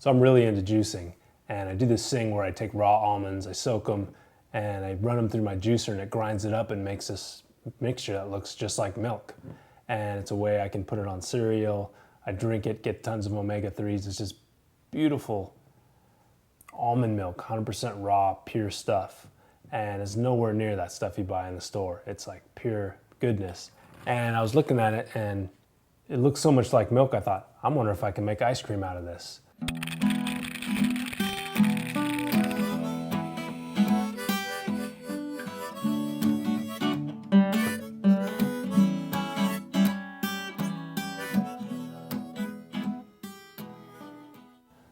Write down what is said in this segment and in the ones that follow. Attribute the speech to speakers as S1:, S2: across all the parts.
S1: So I'm really into juicing, and I do this thing where I take raw almonds, I soak them, and I run them through my juicer, and it grinds it up and makes this mixture that looks just like milk. And it's a way I can put it on cereal. I drink it, get tons of omega-3s. It's just beautiful almond milk, 100% raw, pure stuff. And it's nowhere near that stuff you buy in the store. It's like pure goodness. And I was looking at it and it looks so much like milk, I thought, I wonder if I can make ice cream out of this.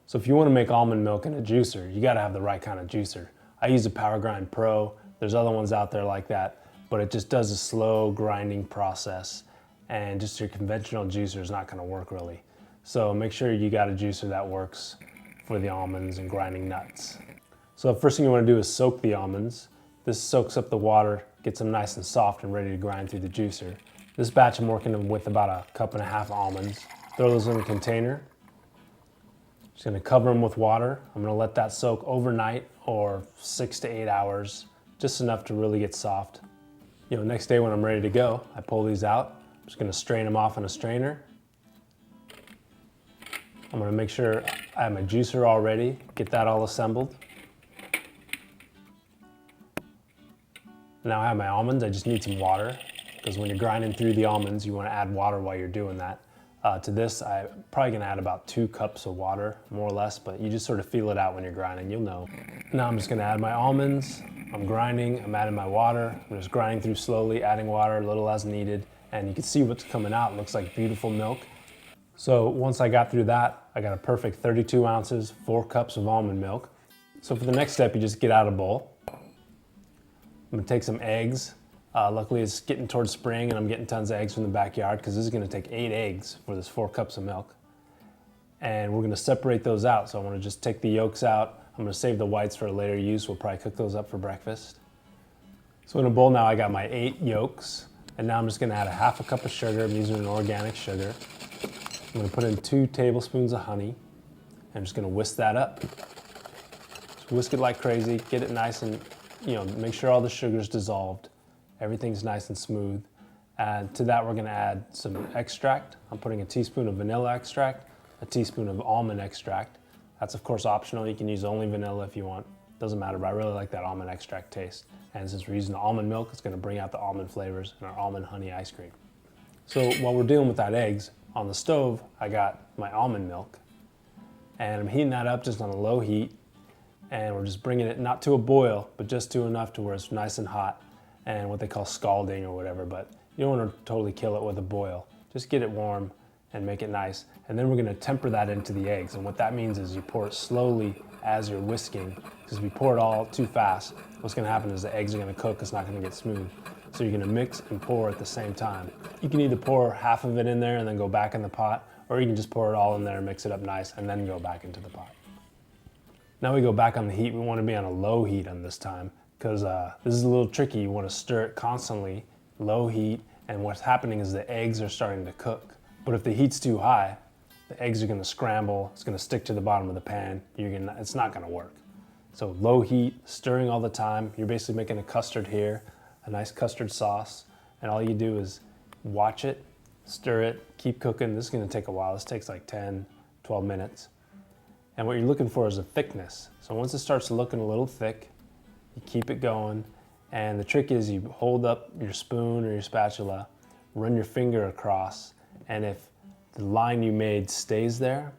S1: So if you want to make almond milk in a juicer, you got to have the right kind of juicer. I use a PowerGrind Pro. There's other ones out there like that, but it just does a slow grinding process, and just your conventional juicer is not going to work really. So make sure you got a juicer that works for the almonds and grinding nuts. So the first thing you want to do is soak the almonds. This soaks up the water, gets them nice and soft and ready to grind through the juicer. This batch I'm working with about 1.5 cups almonds. Throw those in a container. Just gonna cover them with water. I'm gonna let that soak overnight or 6 to 8 hours, just enough to really get soft. Next day when I'm ready to go, I pull these out. I'm just gonna strain them off in a strainer. I'm gonna make sure I have my juicer all ready, get that all assembled. Now I have my almonds, I just need some water, because when you're grinding through the almonds, you wanna add water while you're doing that. To this, I'm probably gonna add about 2 cups of water, more or less, but you just sort of feel it out when you're grinding, you'll know. Now I'm just gonna add my almonds. I'm grinding, I'm adding my water. I'm just grinding through slowly, adding water a little as needed, and you can see what's coming out. It looks like beautiful milk. So once I got through that, I got a perfect 32 ounces, 4 cups of almond milk. So for the next step, you just get out a bowl. I'm gonna take some eggs. Luckily it's getting towards spring and I'm getting tons of eggs from the backyard, because this is gonna take 8 eggs for this 4 cups of milk. And we're gonna separate those out. So I wanna just take the yolks out. I'm gonna save the whites for a later use. We'll probably cook those up for breakfast. So in a bowl now I got my 8 yolks, and now I'm just gonna add 1/2 cup of sugar. I'm using an organic sugar. I'm gonna put in 2 tablespoons of honey. I'm just gonna whisk that up. Just whisk it like crazy, get it nice and, make sure all the sugar's dissolved. Everything's nice and smooth. And to that, we're gonna add some extract. I'm putting a teaspoon of vanilla extract, a teaspoon of almond extract. That's of course optional. You can use only vanilla if you want. Doesn't matter, but I really like that almond extract taste. And since we're using the almond milk, it's gonna bring out the almond flavors in our almond honey ice cream. So while we're dealing with that eggs, on the stove, I got my almond milk. And I'm heating that up just on a low heat. And we're just bringing it not to a boil, but just to enough to where it's nice and hot, and what they call scalding or whatever, but you don't want to totally kill it with a boil. Just get it warm and make it nice. And then we're gonna temper that into the eggs. And what that means is you pour it slowly as you're whisking, because if you pour it all too fast, what's gonna happen is the eggs are gonna cook, it's not gonna get smooth. So you're gonna mix and pour at the same time. You can either pour half of it in there and then go back in the pot, or you can just pour it all in there and mix it up nice and then go back into the pot. Now we go back on the heat. We wanna be on a low heat on this time, because this is a little tricky. You want to stir it constantly, low heat, and what's happening is the eggs are starting to cook. But if the heat's too high, the eggs are going to scramble, it's going to stick to the bottom of the pan, it's not going to work. So low heat, stirring all the time. You're basically making a custard here, a nice custard sauce, and all you do is watch it, stir it, keep cooking. This is going to take a while. This takes like 10, 12 minutes. And what you're looking for is a thickness. So once it starts looking a little thick, you keep it going, and the trick is you hold up your spoon or your spatula, run your finger across, and if the line you made stays there,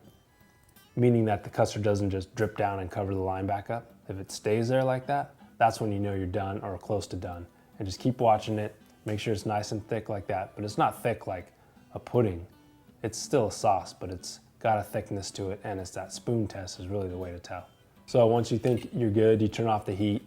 S1: meaning that the custard doesn't just drip down and cover the line back up, if it stays there like that, that's when you know you're done or close to done. And just keep watching it, make sure it's nice and thick like that, but it's not thick like a pudding. It's still a sauce, but it's got a thickness to it, and it's that spoon test is really the way to tell. So once you think you're good, you turn off the heat,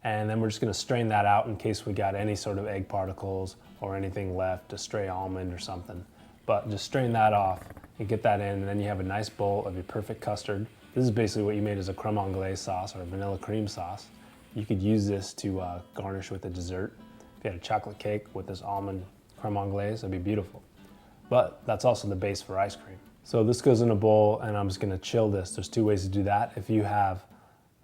S1: and then we're just gonna strain that out in case we got any sort of egg particles or anything left, a stray almond or something. But just strain that off and get that in, and then you have a nice bowl of your perfect custard. This is basically what you made as a creme anglaise sauce or a vanilla cream sauce. You could use this to garnish with a dessert. If you had a chocolate cake with this almond creme anglaise, that'd be beautiful. But that's also the base for ice cream. So this goes in a bowl and I'm just gonna chill this. There's two ways to do that. If you have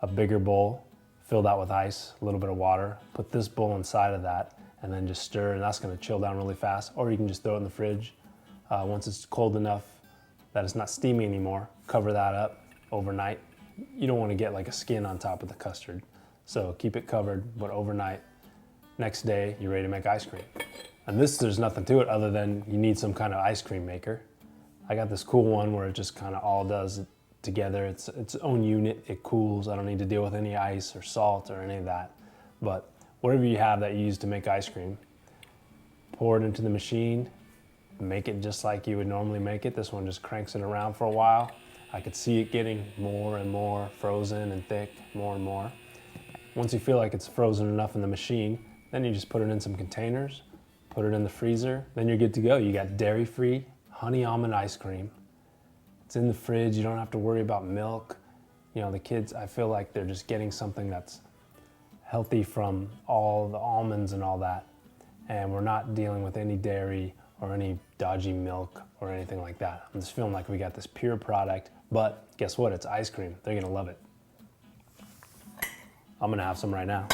S1: a bigger bowl, fill that with ice, a little bit of water, put this bowl inside of that and then just stir, and that's gonna chill down really fast. Or you can just throw it in the fridge. Once it's cold enough that it's not steamy anymore, cover that up overnight. You don't wanna get like a skin on top of the custard. So keep it covered, but overnight. Next day, you're ready to make ice cream. And this, there's nothing to it other than you need some kind of ice cream maker. I got this cool one where it just kind of all does it together. It's its own unit, it cools. I don't need to deal with any ice or salt or any of that. But whatever you have that you use to make ice cream, pour it into the machine, make it just like you would normally make it. This one just cranks it around for a while. I could see it getting more and more frozen and thick, more and more. Once you feel like it's frozen enough in the machine, then you just put it in some containers, put it in the freezer, then you're good to go. You got dairy-free honey almond ice cream. It's in the fridge, you don't have to worry about milk. You know, the kids, I feel like they're just getting something that's healthy from all the almonds and all that. And we're not dealing with any dairy or any dodgy milk or anything like that. I'm just feeling like we got this pure product, but guess what? It's ice cream. They're gonna love it. I'm gonna have some right now.